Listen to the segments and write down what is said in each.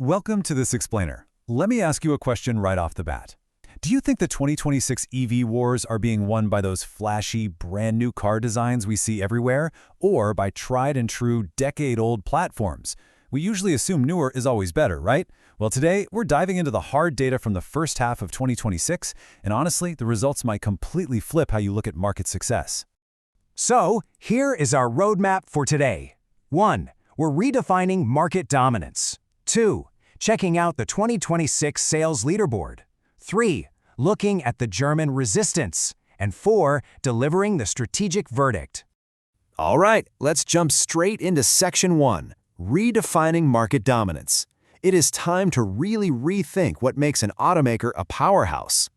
Welcome to this explainer. Let me ask you a question right off the bat. Do you think the 2026 EV wars are being won by those flashy, brand new car designs we see everywhere, or by tried and true, decade-old platforms? We usually assume newer is always better, right? Well, today, we're diving into the hard data from the first half of 2026, and honestly, the results might completely flip how you look at market success. So, here is our roadmap for today. 1. We're redefining market dominance. 2. Checking out the 2026 sales leaderboard. 3. Looking at the German resistance. And 4. Delivering the strategic verdict. All right, let's jump straight into Section 1, Redefining Market Dominance. It is time to really rethink what makes an automaker a powerhouse.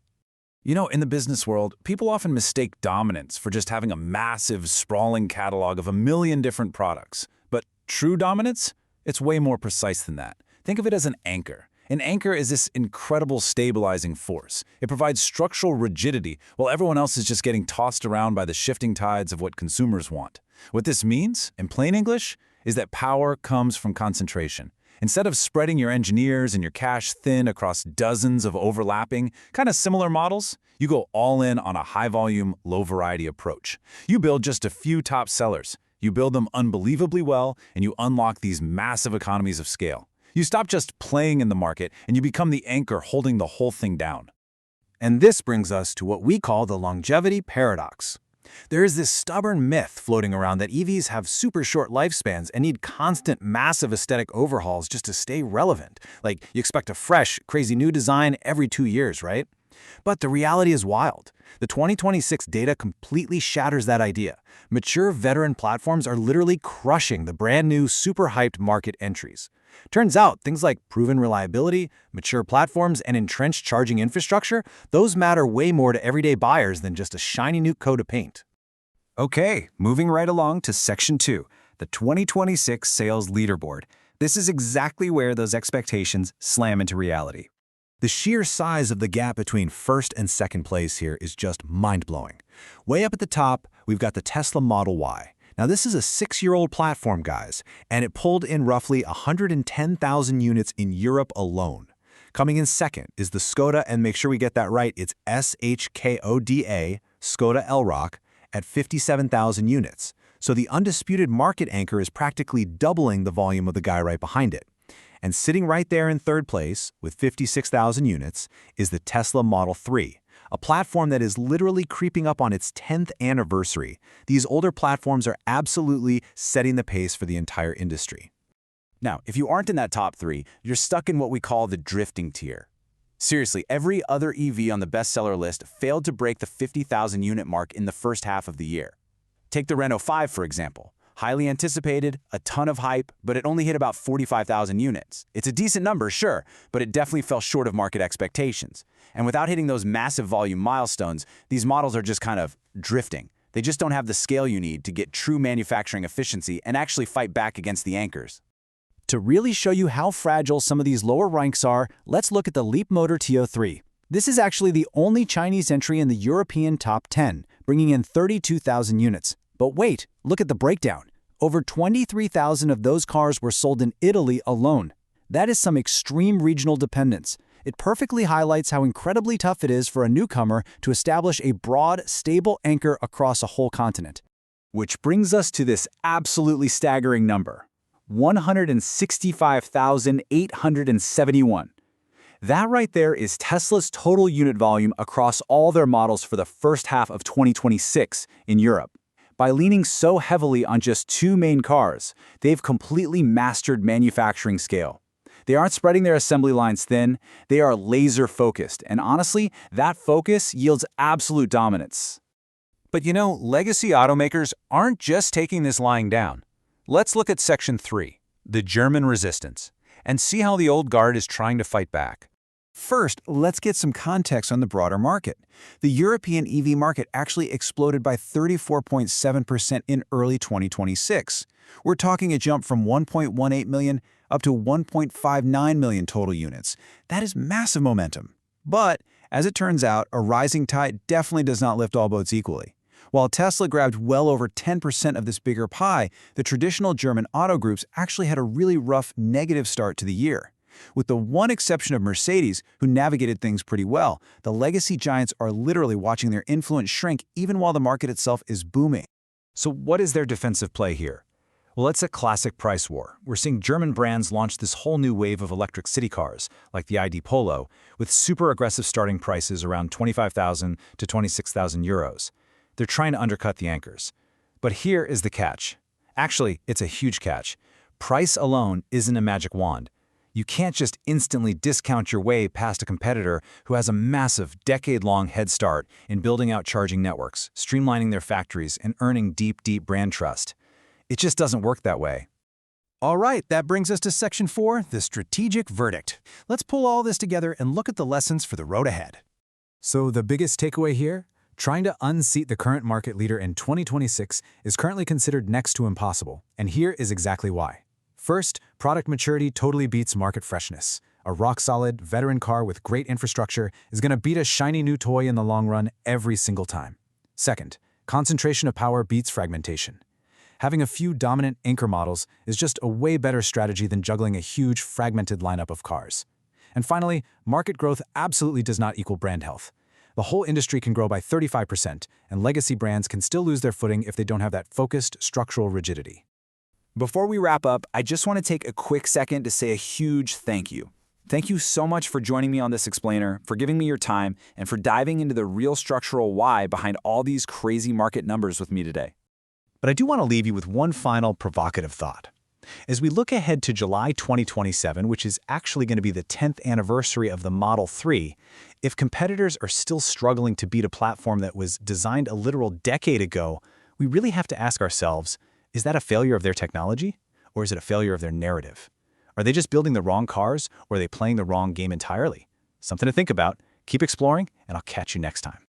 You know, in the business world, people often mistake dominance for just having a massive, sprawling catalog of a million different products. But true dominance? It's way more precise than that. Think of it as an anchor. An anchor is this incredible stabilizing force. It provides structural rigidity while everyone else is just getting tossed around by the shifting tides of what consumers want. What this means, in plain English, is that power comes from concentration. Instead of spreading your engineers and your cash thin across dozens of overlapping, kind of similar models, you go all in on a high-volume, low-variety approach. You build just a few top sellers. You build them unbelievably well, and you unlock these massive economies of scale. You stop just playing in the market, and you become the anchor holding the whole thing down. And this brings us to what we call the longevity paradox. There is this stubborn myth floating around that EVs have super short lifespans and need constant, massive aesthetic overhauls just to stay relevant. Like, you expect a fresh, crazy new design every 2 years, right? But the reality is wild. The 2026 data completely shatters that idea. Mature veteran platforms are literally crushing the brand new, super hyped market entries. Turns out, things like proven reliability, mature platforms, and entrenched charging infrastructure, those matter way more to everyday buyers than just a shiny new coat of paint. Okay, moving right along to Section 2, the 2026 sales leaderboard. This is exactly where those expectations slam into reality. The sheer size of the gap between first and second place here is just mind-blowing. Way up at the top, we've got the Tesla Model Y. Now, this is a 6-year-old platform, guys, and it pulled in roughly 110,000 units in Europe alone. Coming in second is the Skoda, and make sure we get that right, it's SHKODA, Skoda Elroq, at 57,000 units. So the undisputed market anchor is practically doubling the volume of the guy right behind it. And sitting right there in third place, with 56,000 units, is the Tesla Model 3, a platform that is literally creeping up on its 10th anniversary. These older platforms are absolutely setting the pace for the entire industry. Now, if you aren't in that top 3, you're stuck in what we call the drifting tier. Seriously, every other EV on the bestseller list failed to break the 50,000 unit mark in the first half of the year. Take the Renault 5, for example. Highly anticipated, a ton of hype, but it only hit about 45,000 units. It's a decent number, sure, but it definitely fell short of market expectations. And without hitting those massive volume milestones, these models are just kind of drifting. They just don't have the scale you need to get true manufacturing efficiency and actually fight back against the anchors. To really show you how fragile some of these lower ranks are, let's look at the Leapmotor TO3. This is actually the only Chinese entry in the European top 10, bringing in 32,000 units. But wait, look at the breakdown. Over 23,000 of those cars were sold in Italy alone. That is some extreme regional dependence. It perfectly highlights how incredibly tough it is for a newcomer to establish a broad, stable anchor across a whole continent. Which brings us to this absolutely staggering number, 165,871. That right there is Tesla's total unit volume across all their models for the first half of 2026 in Europe. By leaning so heavily on just 2 main cars, they've completely mastered manufacturing scale. They aren't spreading their assembly lines thin, they are laser-focused, and honestly, that focus yields absolute dominance. But you know, legacy automakers aren't just taking this lying down. Let's look at Section 3, the German resistance, and see how the old guard is trying to fight back. First, let's get some context on the broader market. The European EV market actually exploded by 34.7% in early 2026. We're talking a jump from 1.18 million up to 1.59 million total units. That is massive momentum. But, as it turns out, a rising tide definitely does not lift all boats equally. While Tesla grabbed well over 10% of this bigger pie, the traditional German auto groups actually had a really rough negative start to the year. With the one exception of Mercedes, who navigated things pretty well, the legacy giants are literally watching their influence shrink even while the market itself is booming. So what is their defensive play here? Well, it's a classic price war. We're seeing German brands launch this whole new wave of electric city cars, like the ID Polo, with super aggressive starting prices around 25,000 to 26,000 euros. They're trying to undercut the anchors. But here is the catch. Actually, it's a huge catch. Price alone isn't a magic wand. You can't just instantly discount your way past a competitor who has a massive, decade-long head start in building out charging networks, streamlining their factories, and earning deep, deep brand trust. It just doesn't work that way. All right, that brings us to Section 4, the strategic verdict. Let's pull all this together and look at the lessons for the road ahead. So the biggest takeaway here? Trying to unseat the current market leader in 2026 is currently considered next to impossible, and here is exactly why. First, product maturity totally beats market freshness. A rock-solid, veteran car with great infrastructure is going to beat a shiny new toy in the long run every single time. Second, concentration of power beats fragmentation. Having a few dominant anchor models is just a way better strategy than juggling a huge, fragmented lineup of cars. And finally, market growth absolutely does not equal brand health. The whole industry can grow by 35%, and legacy brands can still lose their footing if they don't have that focused, structural rigidity. Before we wrap up, I just want to take a quick second to say a huge thank you. Thank you so much for joining me on this explainer, for giving me your time, and for diving into the real structural why behind all these crazy market numbers with me today. But I do want to leave you with one final provocative thought. As we look ahead to July 2027, which is actually going to be the 10th anniversary of the Model 3, if competitors are still struggling to beat a platform that was designed a literal decade ago, we really have to ask ourselves, is that a failure of their technology, or is it a failure of their narrative? Are they just building the wrong cars, or are they playing the wrong game entirely? Something to think about. Keep exploring, and I'll catch you next time.